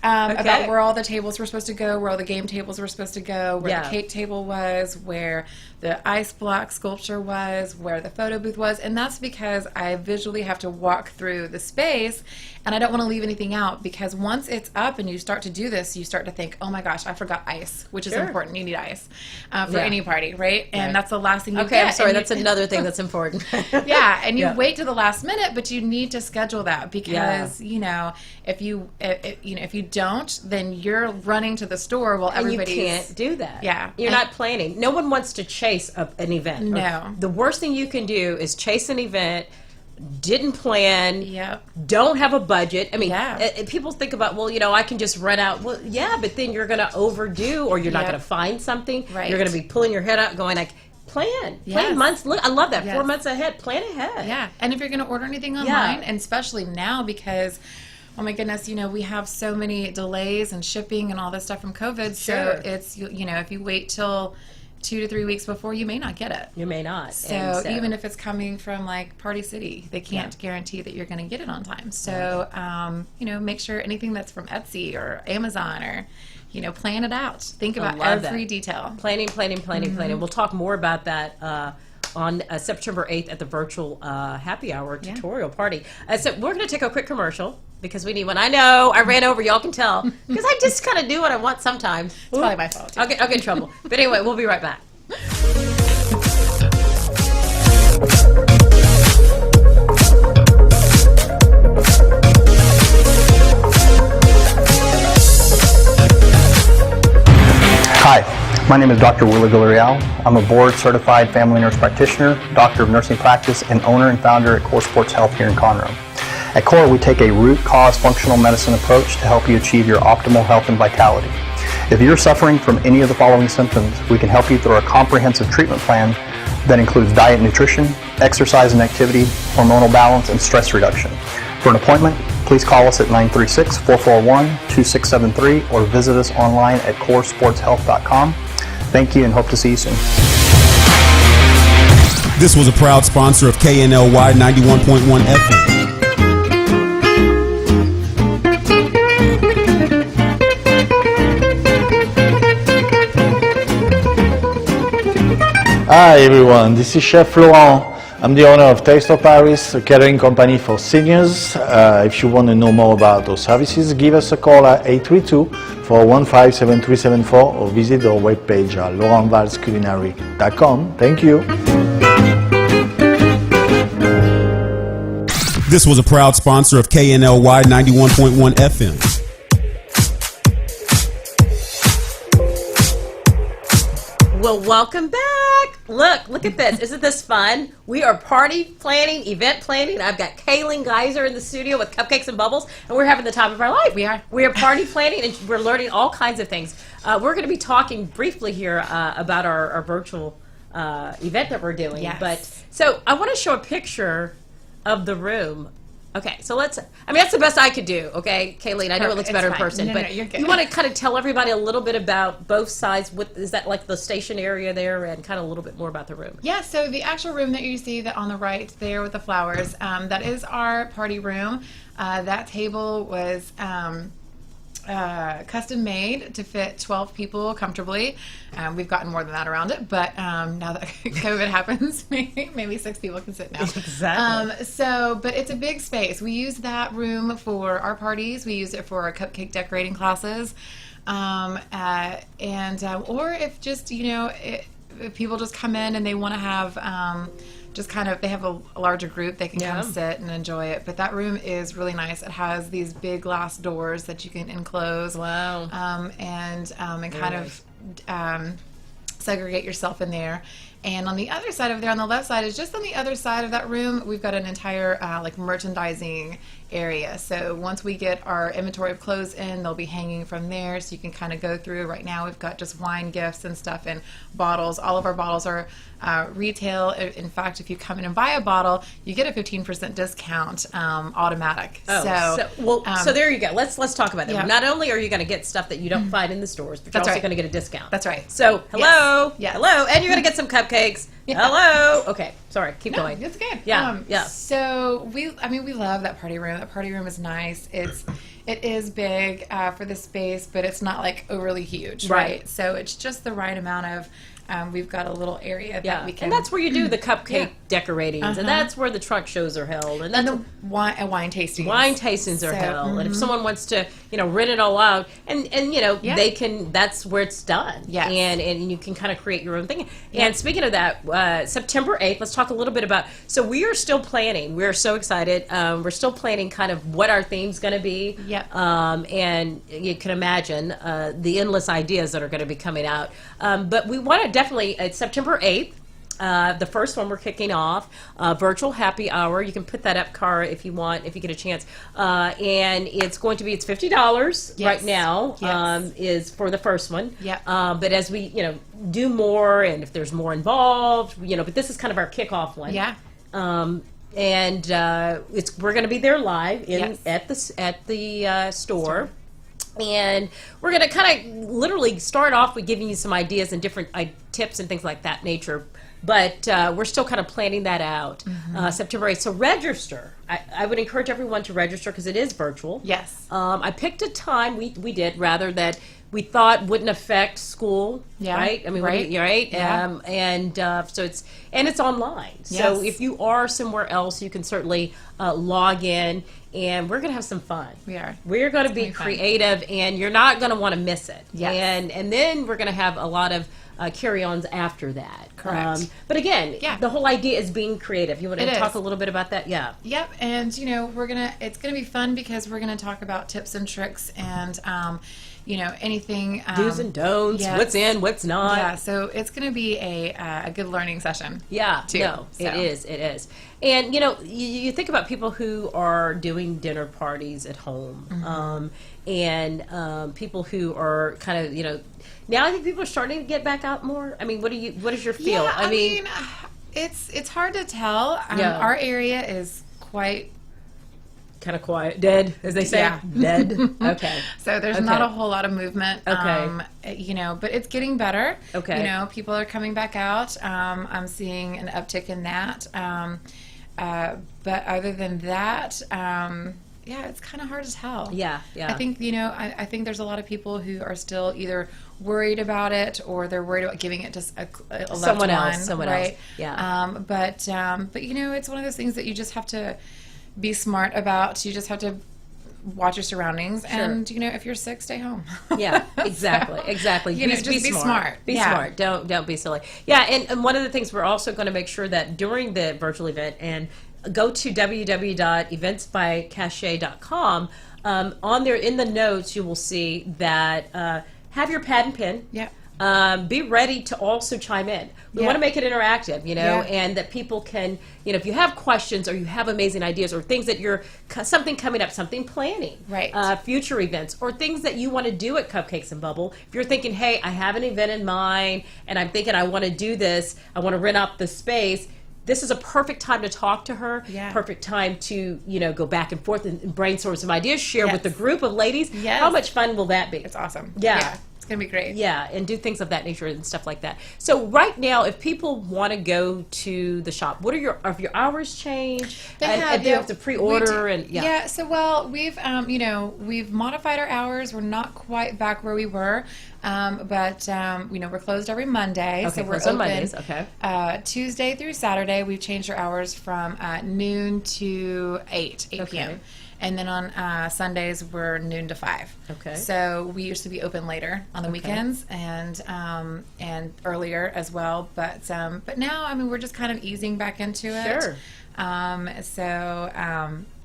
About where all the tables were supposed to go, where all the game tables were supposed to go, where the cake table was, where the ice block sculpture was, where the photo booth was. And that's because I visually have to walk through the space, and I don't want to leave anything out, because once it's up and you start to do this, you start to think, oh my gosh, I forgot ice, which is important. You need ice for any party, right? And that's the last thing you get. I'm sorry, that's another thing that's important. And you wait to the last minute, but you need to schedule that, because if you don't, then you're running to the store while everybody's... You can't do that. Yeah. You're not planning. No one wants to chase an event. No. The worst thing you can do is chase an event, didn't plan, Yep. don't have a budget. I mean, people think about, well, I can just rent out. Well, yeah, but then you're going to overdo, or you're not going to find something. Right. You're going to be pulling your head out going like, plan months. Look, I love that. 4 months ahead. Plan ahead. Yeah. And if you're going to order anything online, and especially now because... oh my goodness, we have so many delays and shipping and all this stuff from COVID. So it's, if you wait till 2 to 3 weeks before, you may not get it. You may not. So even if it's coming from like Party City, they can't guarantee that you're going to get it on time. So, make sure anything that's from Etsy or Amazon or, plan it out. Think about every detail. Planning. We'll talk more about that on September 8th at the virtual happy hour tutorial party. So we're going to take a quick commercial because we need one. I know I ran over, y'all can tell, because I just kind of do what I want sometimes. It's probably my fault. I'll get in trouble. But anyway, we'll be right back. Hi, my name is Dr. Willie Villarreal. I'm a board-certified family nurse practitioner, doctor of nursing practice, and owner and founder at Core Sports Health here in Conroe. At Core, we take a root cause functional medicine approach to help you achieve your optimal health and vitality. If you're suffering from any of the following symptoms, we can help you through a comprehensive treatment plan that includes diet and nutrition, exercise and activity, hormonal balance, and stress reduction. For an appointment, please call us at 936-441-2673 or visit us online at coresportshealth.com. Thank you and hope to see you soon. This was a proud sponsor of KNLY 91.1 FM. Hi everyone, this is Chef Laurent. I'm the owner of Taste of Paris, a catering company for seniors. If you want to know more about those services, give us a call at 832-415-7374 or visit our webpage at laurentvalsculinary.com. Thank you. This was a proud sponsor of KNLY 91.1 FM. Well, welcome back. Look at this. Isn't this fun? We are party planning, event planning. I've got Kaylin Geyser in the studio with cupcakes and bubbles, and we're having the time of our life. We are. We are party planning, and we're learning all kinds of things. We're going to be talking briefly here about our virtual event that we're doing. Yes. But so I want to show a picture of the room. Okay, so that's the best I could do, okay, Kayleen? I know it looks better in person, but you want to kind of tell everybody a little bit about both sides. Is that like the station area there, and kind of a little bit more about the room? Yeah, so the actual room that you see on the right there with the flowers, that is our party room. That table was custom made to fit 12 people comfortably. We've gotten more than that around it, but now that COVID happens, maybe 6 people can sit now. Exactly. But it's a big space. We use that room for our parties. We use it for our cupcake decorating classes. Or if just, if people just come in and they want to have they have a larger group, they can come sit and enjoy it. But that room is really nice. It has these big glass doors that you can enclose. Wow. And kind of segregate yourself in there. And on the other side of there, on the left side, is just on the other side of that room, we've got an entire merchandising area. So once we get our inventory of clothes in, they'll be hanging from there, so you can kind of go through. Right now we've got just wine gifts and stuff and bottles. All of our bottles are retail. In fact, if you come in and buy a bottle, you get a 15% discount automatic. So there you go. Let's talk about that. Yeah. Not only are you going to get stuff that you don't find in the stores, but you're also going to get a discount. That's right. So hello, and you're going to get some cupcakes. Yeah. Hello. Okay, sorry. Keep going. It's good. Yeah. So we love that party room. That party room is nice. It is big for the space, but it's not like overly huge, right? So it's just the right amount of. We've got a little area that we can. And that's where you do the cupcake decoratings, and that's where the trunk shows are held, and that's the wine tastings. Wine tastings are held, and if someone wants to, rent it all out, and they can. That's where it's done. Yeah, and you can kind of create your own thing. Yeah. And speaking of that, September 8th, let's talk a little bit about. So we are still planning. We're so excited. We're still planning kind of what our theme's going to be. Yeah. And you can imagine the endless ideas that are going to be coming out. But we want to definitely, it's September 8th, the first one we're kicking off, virtual happy hour. You can put that up, Cara, if you want, if you get a chance. And it's going to be, it's $50 right now, is for the first one. Yeah. But as we, do more, and if there's more involved, but this is kind of our kickoff one. Yeah. And we're going to be there live at the store. And we're going to kind of literally start off with giving you some ideas and different tips and things like that nature. But we're still kind of planning that out, September 8th. So register. I would encourage everyone to register because it is virtual. Yes. I picked a time, we did, rather, that we thought wouldn't affect school, right? I mean, right? Yeah. So it's online. Yes. So if you are somewhere else, you can certainly log in, and we're going to have some fun. We are. We're going to be creative, and you're not going to want to miss it. Yes. And then we're going to have a lot of carry-ons after that. Correct. But again, the whole idea is being creative. You want to talk a little bit about that? Yeah. Yep. And it's gonna be fun because we're gonna talk about tips and tricks and anything do's and don'ts. What's in, what's not. Yeah. So it's gonna be a good learning session. Yeah. Too. No, so. It is. And you think about people who are doing dinner parties at home, and people who are kind of now I think people are starting to get back out more. I mean, what is your feel? Yeah, I mean, it's hard to tell. Our area is quite kind of quiet, dead, as they say. Yeah. Dead. Okay. So there's not a whole lot of movement. Okay. But it's getting better. Okay. People are coming back out. I'm seeing an uptick in that. But other than that, it's kind of hard to tell. Yeah. I think I think there's a lot of people who are still either worried about it or they're worried about giving it to a someone loved else. one, Else. Yeah. Yeah. But it's one of those things that you just have to be smart about. You just have to watch your surroundings, and if you're sick, stay home. Yeah, exactly. Just be smart. Be smart. Don't be silly. Yeah, and one of the things we're also going to make sure that during the virtual event, and go to www.eventsbycache.com. On there in the notes, you will see that have your pad and pen. Yeah. Be ready to also chime in. We want to make it interactive, and that people can, if you have questions or you have amazing ideas or things that something coming up, something planning, right? Future events or things that you want to do at Cupcakes and Bubble. If you're thinking, hey, I have an event in mind and I'm thinking I want to do this, I want to rent out the space. This is a perfect time to talk to her. Yeah. Perfect time to, go back and forth and brainstorm some ideas, share with the group of ladies. Yes. How much fun will that be? It's awesome. Yeah. It's going to be great. Yeah, and do things of that nature and stuff like that. So right now, if people want to go to the shop, have your hours changed? They have to pre-order So we've modified our hours. We're not quite back where we were, but we're closed every Monday. Okay, so we're closed on Mondays. Okay. Tuesday through Saturday, we've changed our hours from noon to 8 p.m. And then on Sundays, we're noon to 5. Okay. So we used to be open later on the weekends and earlier as well. But now, I mean, we're just kind of easing back into it. Sure.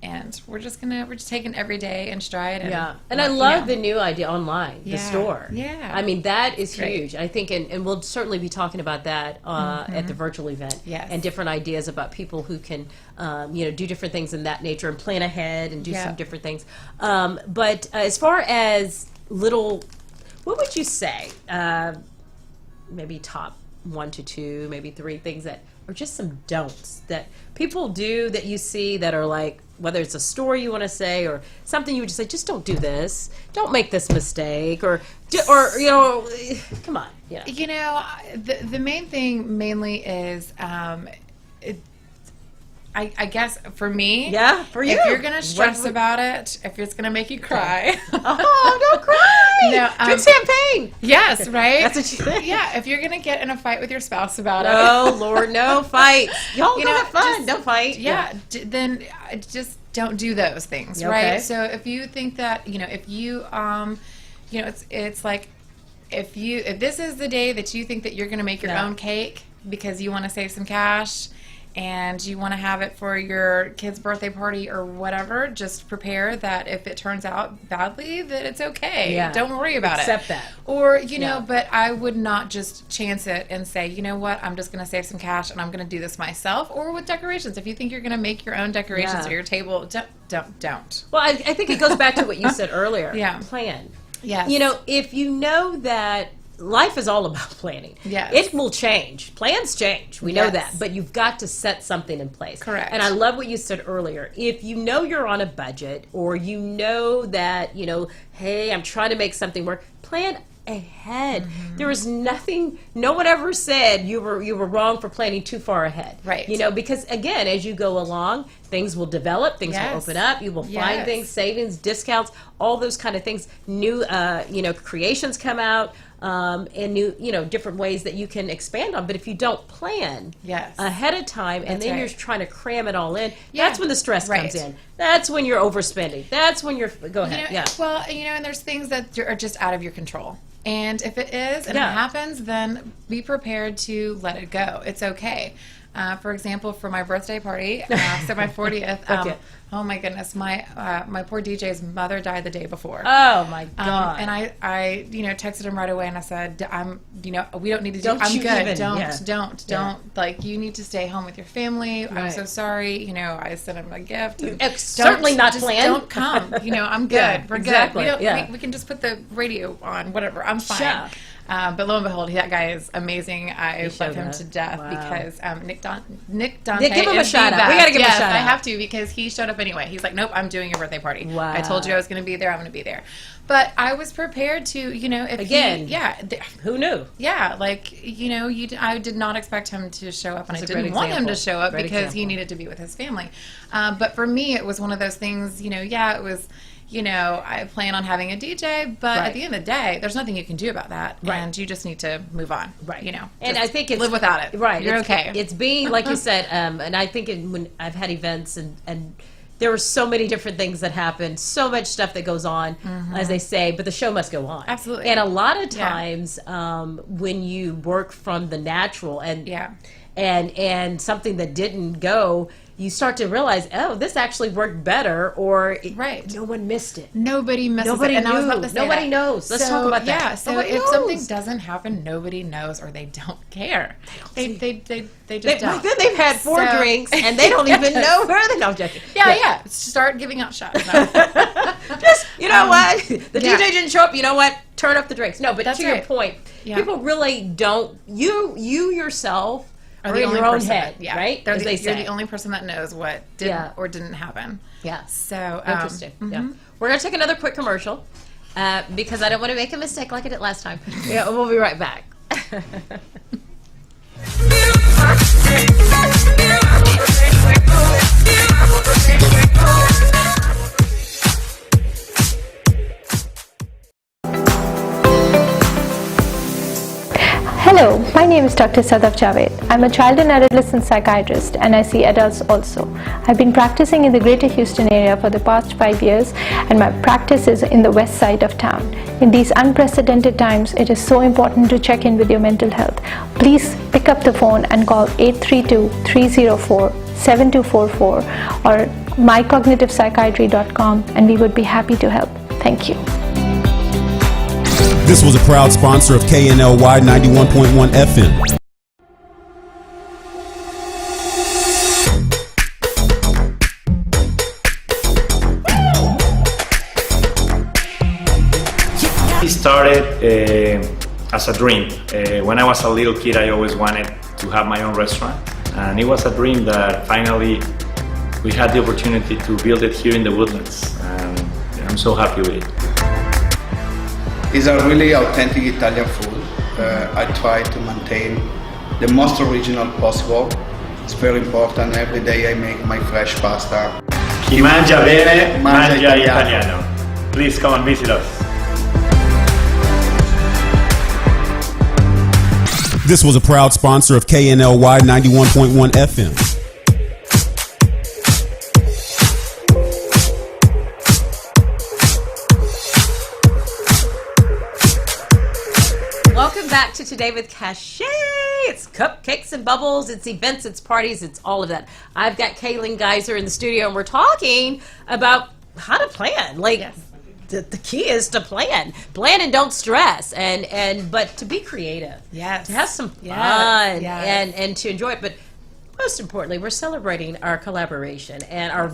And we're just taking every day in stride. And I love the new idea online, the store. Yeah. I mean, that is Great. huge. I think, and we'll certainly be talking about that at the virtual event. Yes. And different ideas about people who can, do different things in that nature and plan ahead and do some different things. But as far as what would you say? Maybe top 1 to 2, maybe 3 things that are just some don'ts that people do that you see that are like, whether it's a story you want to say or something you would just say, just don't do this, don't make this mistake, or come on. The main thing mainly is I guess for me, for you, if you're gonna stress about it, if it's gonna make you cry, don't cry. No, drink champagne. Yes, right. That's what you think. Yeah, if you're gonna get in a fight with your spouse about it, oh Lord, no fights. Y'all go have fun. Don't fight. Then just don't do those things, Okay. right? So if you think that if you it's like if this is the day that you think that you're gonna make your own cake because you want to save some cash and you want to have it for your kid's birthday party or whatever, just prepare that if it turns out badly, that it's okay. Yeah. Don't worry about Accept it. that. Or, but I would not just chance it and say, you know what, I'm just going to save some cash and I'm going to do this myself. Or with decorations. If you think you're going to make your own decorations or your table, don't. Well, I think it goes back to what you said earlier. Plan. Yes. If you know that life is all about planning. Yes. It will change. Plans change. We know Yes. that. But you've got to set something in place. Correct. And I love what you said earlier. If you know you're on a budget or you know that, hey, I'm trying to make something work, plan ahead. Mm-hmm. There is nothing, no one ever said you were wrong for planning too far ahead. Right. Because again, as you go along, things will develop, things will open up, you will find things, savings, discounts, all those kind of things. New, creations come out. And new, different ways that you can expand on. But if you don't plan ahead of time and then you're trying to cram it all in, that's when the stress comes in. That's when you're overspending. That's when you're, go ahead. Well, and there's things that are just out of your control. And if it is and it happens, then be prepared to let it go. It's okay. For example, for my birthday party, so my 40th, oh my goodness, my poor DJ's mother died the day before. Oh my God! And I texted him right away and I said, we don't need to Don't I'm you good. even, Don't like, you need to stay home with your family. Right. I'm so sorry. I sent him a gift. Certainly not planned. Don't come. I'm good. We're good. Exactly. We can just put the radio on, whatever. I'm fine. Sure. But lo and behold, that guy is amazing. I love him to death because Nick Dante. Give him a is shout the out. We best. gotta give him a shout out. I have to, because he showed up anyway. He's like, nope, I'm doing your birthday party. Wow. I told you I was going to be there. I'm going to be there. But I was prepared to, if again, who knew? Yeah, I did not expect him to show up, and I didn't want him to show up because he needed to be with his family. But for me, it was one of those things. It was. I plan on having a DJ, but at the end of the day, there's nothing you can do about that, and you just need to move on. Right. And I think it's live without it. Right. You're okay. It's being, like you said, and I think when I've had events and there were so many different things that happen, so much stuff that goes on, as they say, but the show must go on. Absolutely. And a lot of times, when you work from the natural and something that didn't go, you start to realize, oh, this actually worked better, or no one missed it. Nobody missed it. Nobody And I was knew. about to say Nobody that. knows. Let's talk about that. Yeah, so Nobody if knows. something doesn't happen, nobody knows, or they don't care. They just don't. Then they've had 4 drinks, and they don't even know where they're not joking. Yeah. Start giving out shots. Just, what? The DJ didn't show up. You know what? Turn up the drinks. No, but That's to your right. point, people really don't. You yourself are the in only your own person head, right? You're As they say. the only person that knows what did or didn't happen. Yeah. So Interesting. Yeah. We're going to take another quick commercial because I don't want to make a mistake like I did last time. We'll be right back. Hello, My name is Dr. Sadaf Javed. I'm a child and adolescent psychiatrist and I see adults also. I've been practicing in the Greater Houston area for the past 5 years and my practice is in the west side of town. In these unprecedented times, it is so important to check in with your mental health. Please pick up the phone and call 832-304-7244 or mycognitivepsychiatry.com and we would be happy to help. Thank you. This was a proud sponsor of KNLY 91.1 FM. It started as a dream. When I was a little kid, I always wanted to have my own restaurant. And it was a dream that finally we had the opportunity to build it here in the Woodlands. And I'm so happy with it. It's a really authentic Italian food. I try to maintain the most original possible. It's very important. Every day I make my fresh pasta. Chi mangia bene, mangia italiano. Please come and visit us. This was a proud sponsor of KNLY 91.1 FM. Back to Today with Cachet. It's cupcakes and bubbles, it's events, it's parties, it's all of that. I've got Kaylin Geyser in the studio and we're talking about how to plan. Like, yes. The key is to plan and don't stress but to be creative. Yes. To have some fun yes. and to enjoy it. But most importantly, we're celebrating our collaboration and our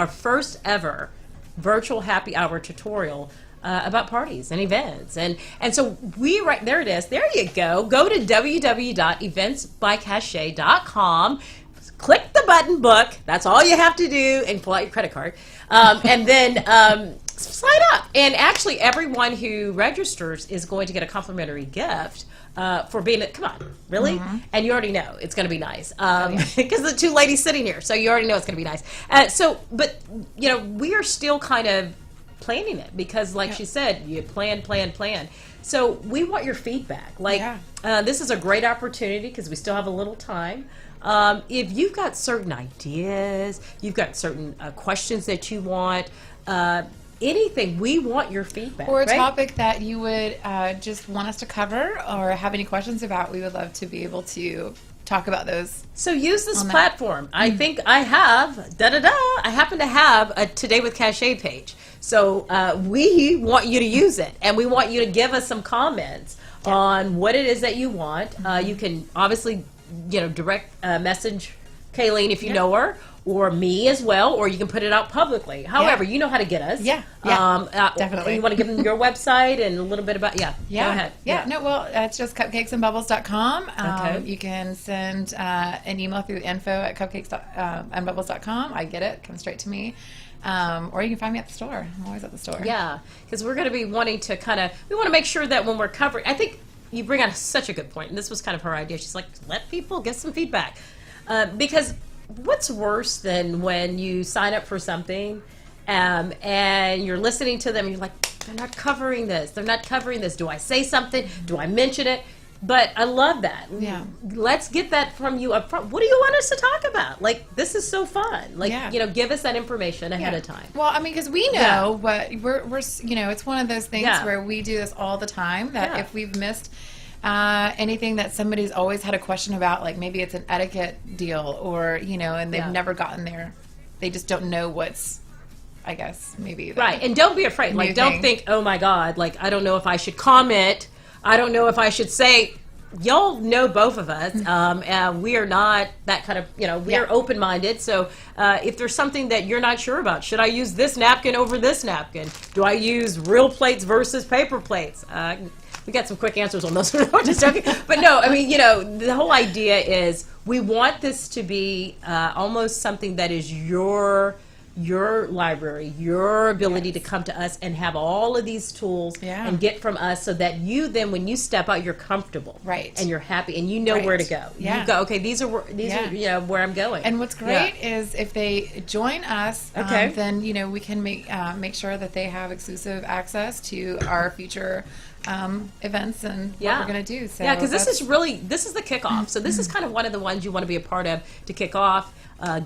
first ever virtual happy hour tutorial about parties and events. And so there it is. There you go. Go to www.eventsbycachet.com. Click the button book. That's all you have to do, and pull out your credit card. And then sign up. And actually, everyone who registers is going to get a complimentary gift for being come on, really? Mm-hmm. And you already know it's going to be nice. Because the two ladies sitting here, so you already know it's going to be nice. But we are still kind of planning it because like she said, you plan. So we want your feedback. This is a great opportunity because we still have a little time. If you've got certain ideas, you've got certain questions that you want, anything, we want your feedback. Or a topic that you would just want us to cover or have any questions about, we would love to be able to talk about those. So use this platform. I think I have, I happen to have a Today with Cachet page. So we want you to use it, and we want you to give us some comments on what it is that you want. You can obviously, direct message Kayleen if you know her, or me as well, or you can put it out publicly. However, you know how to get us. Definitely. You want to give them your website and a little bit about, go ahead. It's just cupcakesandbubbles.com. You can send an email through info@cupcakesandbubbles.com. I get it, comes straight to me. Or you can find me at the store. I'm always at the store. Yeah, because we're going to be wanting to we want to make sure that when we're covering, I think you bring out such a good point, and this was kind of her idea. She's like, let people get some feedback. Because what's worse than when you sign up for something and you're listening to them and you're like, they're not covering this. Do I say something? Do I mention it? But I love that. Yeah. Let's get that from you up front. What do you want us to talk about? This is so fun. Give us that information ahead of time. Well, I mean, because we know what we're it's one of those things where we do this all the time, that if we've missed anything that somebody's always had a question about, like maybe it's an etiquette deal or, and they've never gotten there. They just don't know what's, I guess, maybe. Right. And don't be afraid. Don't think, oh my God, I don't know if I should comment. I don't know if I should say, y'all know both of us. We are not that kind of, we are open-minded. So if there's something that you're not sure about, should I use this napkin over this napkin? Do I use real plates versus paper plates? We got some quick answers on those. I'm just joking. But no, I mean, the whole idea is we want this to be almost something that is your library, your ability to come to us and have all of these tools and get from us, so that you then, when you step out, you're comfortable, and you're happy, and you know where to go. You go, okay, these are where I'm going. And what's great is if they join us, then we can make sure that they have exclusive access to our future events and what we're going to do. So yeah, because this is the kickoff. So this is kind of one of the ones you want to be a part of to kick off.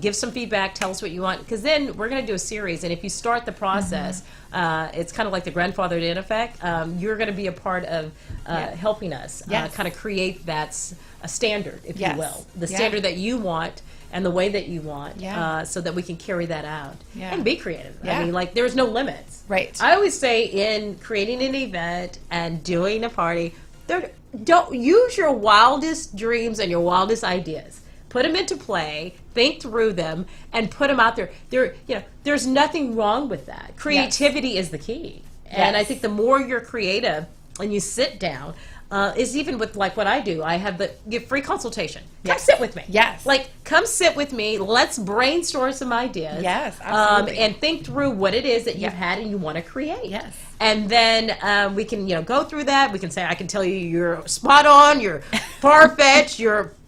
Give some feedback, tell us what you want, because then we're going to do a series, and if you start the process, it's kind of like the grandfathered in effect. You're going to be a part of helping us kind of create that a standard, if you will, the standard that you want and the way that you want, so that we can carry that out and be creative. I mean, like, there's no limits. Right. I always say in creating an event and doing a party, don't use your wildest dreams and your wildest ideas. Put them into play, think through them, and put them out there. There's nothing wrong with that. Creativity is the key. And I think the more you're creative and you sit down, is even with like what I do. I have give free consultation. Come sit with me. Yes. Like, come sit with me. Let's brainstorm some ideas. Yes, absolutely. And think through what it is that you've had and you want to create. Yes. And then we can, go through that. We can say, I can tell you you're spot on, you're far-fetched,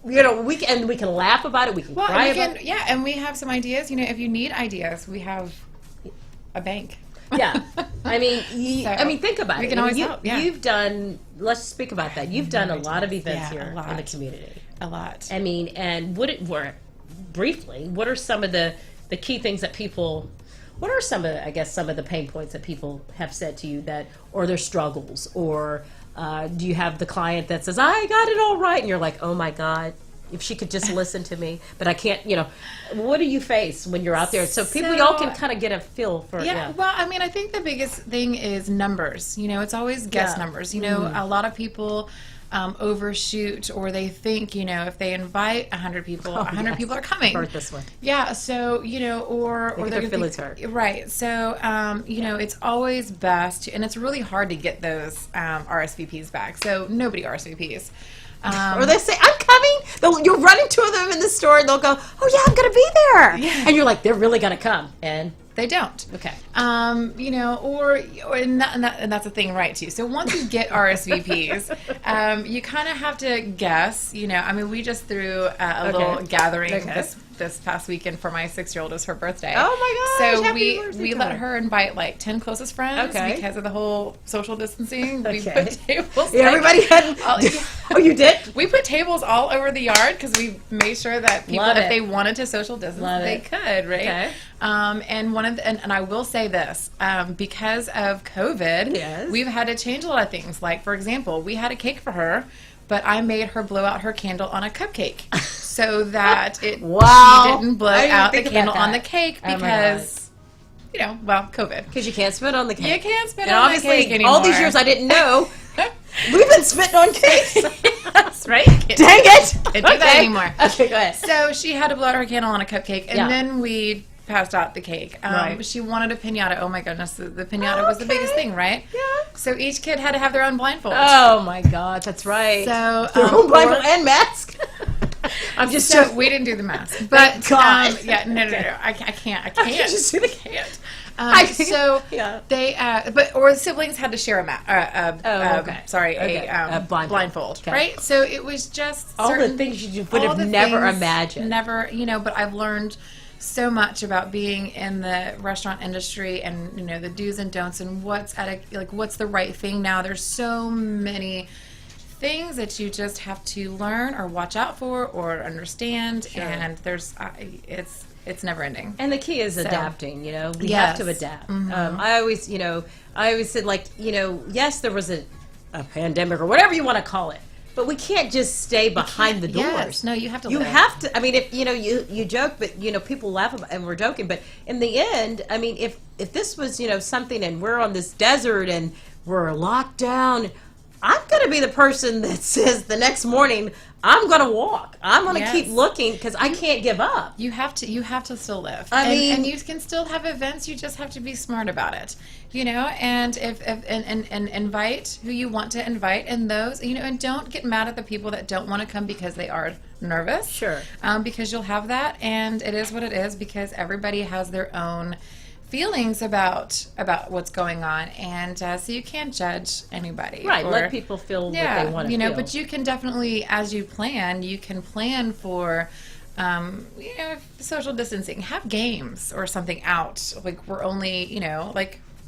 we can laugh about it, we can cry about it. Yeah, and we have some ideas. If you need ideas, we have a bank. Yeah. I mean, think about it. We can always help. Yeah. You've done, let's speak about that. You've done a lot of events here in the community. A lot. I mean, and briefly, what are some of the key things that people, what are some of the pain points that people have said to you or their struggles, or do you have the client that says, I got it all right, and you're like, oh my God, if she could just listen to me, but I can't, what do you face when you're out there? So people, y'all can kind of get a feel for it. Yeah, well, I mean, I think the biggest thing is numbers. It's always guest numbers. A lot of people overshoot, or they think, if they invite 100 people, 100 people are coming. Heard this one. Yeah, so, or their feelings hurt. Right. So, it's always best and it's really hard to get those RSVPs back. So nobody RSVPs. Or they say, I'm coming. You'll run into them in the store and they'll go, oh yeah, I'm going to be there. Yeah. And you're like, they're really going to come. And they don't. Okay. And that's a thing, right, too. So once you get RSVPs, you kind of have to guess, we just threw a little gathering this past weekend for my 6-year-old. It was her birthday. Oh my gosh. So we let her invite like 10 closest friends because of the whole social distancing. We put tables. Yeah, everybody had. Oh, you did? We put tables all over the yard because we made sure that people, if they wanted to social distance, they could, right? Okay. And I will say this, because of COVID, we've had to change a lot of things. Like, for example, we had a cake for her, but I made her blow out her candle on a cupcake so that she didn't blow out the candle on the cake because, COVID. Because you can't spit on the cake. You can't spit on the cake anymore. All these years I didn't know. We've been spitting on cakes. That's right. Dang it. Can't do that anymore. Okay, go ahead. So she had to blow out her candle on a cupcake, and then we passed out the cake. She wanted a piñata. Oh my goodness, the piñata was the biggest thing, right? Yeah. So each kid had to have their own blindfold. Oh my God, that's right. So their own blindfold and mask. I'm just we didn't do the mask, but no, I can't. You just do the can't. They, or the siblings had to share a blindfold, right? So it was just all the things you would have never imagined. Never, but I've learned so much about being in the restaurant industry and the do's and don'ts and what's the right thing now. There's so many things that you just have to learn or watch out for or understand, and there's it's never ending. And the key is adapting. We have to adapt. Mm-hmm. I always said, yes, there was a pandemic or whatever you want to call it, but we can't just stay behind the doors. Yes. No, you have to. You have to. I mean, if you joke, but people laugh about, and we're joking, but in the end, I mean, if this was something, and we're on this desert and we're locked down, I'm going to be the person that says the next morning, I'm going to walk. I'm going to keep looking because I can't give up. You have to still live. And you can still have events. You just have to be smart about it, and and invite who you want to invite, and those, and don't get mad at the people that don't want to come because they are nervous. Sure. Because you'll have that, and it is what it is because everybody has their own feelings about what's going on, and so you can't judge anybody. Right, let people feel what they want to feel. But you can definitely, as you can plan for, social distancing. Have games or something out. Like we're only,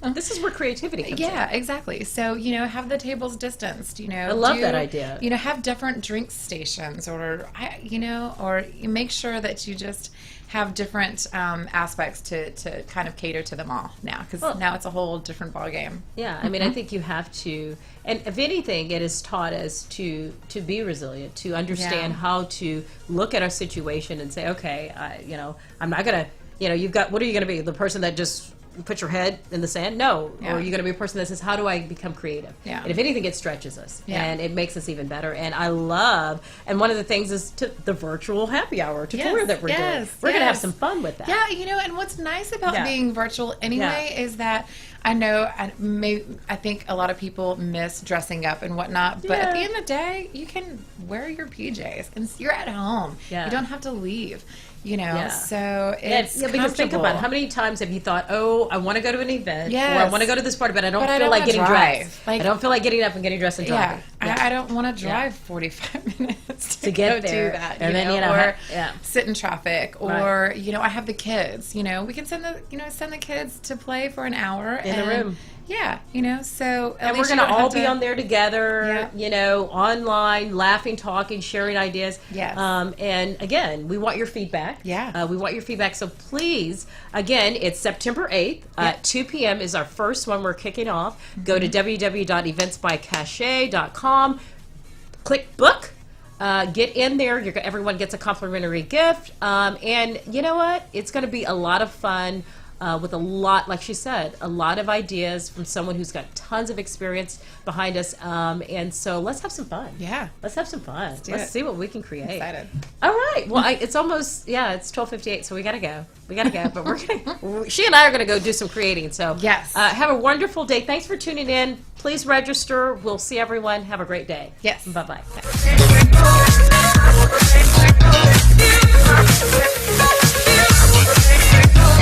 This is where creativity comes in. Yeah, exactly. So, have the tables distanced, I love that idea. Have different drink stations or you make sure that you just have different aspects to kind of cater to them all now, because now it's a whole different ballgame. Yeah, I mean, I think you have to, and if anything, it has taught us to be resilient, to understand how to look at our situation and say, okay, I'm not going to, what are you going to be? The person that just put your head in the sand? No. Or are you going to be a person that says, how do I become creative? Yeah. And if anything, it stretches us and it makes us even better. And I love, and one of the things is the virtual happy hour tutorial that we're doing. We're going to have some fun with that. Yeah, and what's nice about being virtual anyway is that I know, I think a lot of people miss dressing up and whatnot, but at the end of the day, you can wear your PJs and you're at home. You don't have to leave. So it's because think about it. How many times have you thought, oh, I want to go to an event or I want to go to this party, but I don't feel like getting dressed. I don't feel like getting up and getting dressed and driving. I don't want to drive 45 minutes to get there. Do that, and then, or sit in traffic, or I have the kids. We can send the kids to play for an hour in the room. Yeah, so and we're going to all be on there together, online, laughing, talking, sharing ideas. Yes. And again, we want your feedback. Yeah. We want your feedback. So please, again, it's September 8th. 2 p.m. is our first one we're kicking off. Go to www.eventsbycachet.com. Click book. Get in there. Everyone gets a complimentary gift. And you know what? It's going to be a lot of fun. With a lot, like she said, a lot of ideas from someone who's got tons of experience behind us. And so let's have some fun. Yeah. Let's have some fun. Let's see what we can create. Excited. All right. Well, it's almost, it's 12:58, so we got to go. But she and I are going to go do some creating. So yes. Have a wonderful day. Thanks for tuning in. Please register. We'll see everyone. Have a great day. Yes. Bye-bye.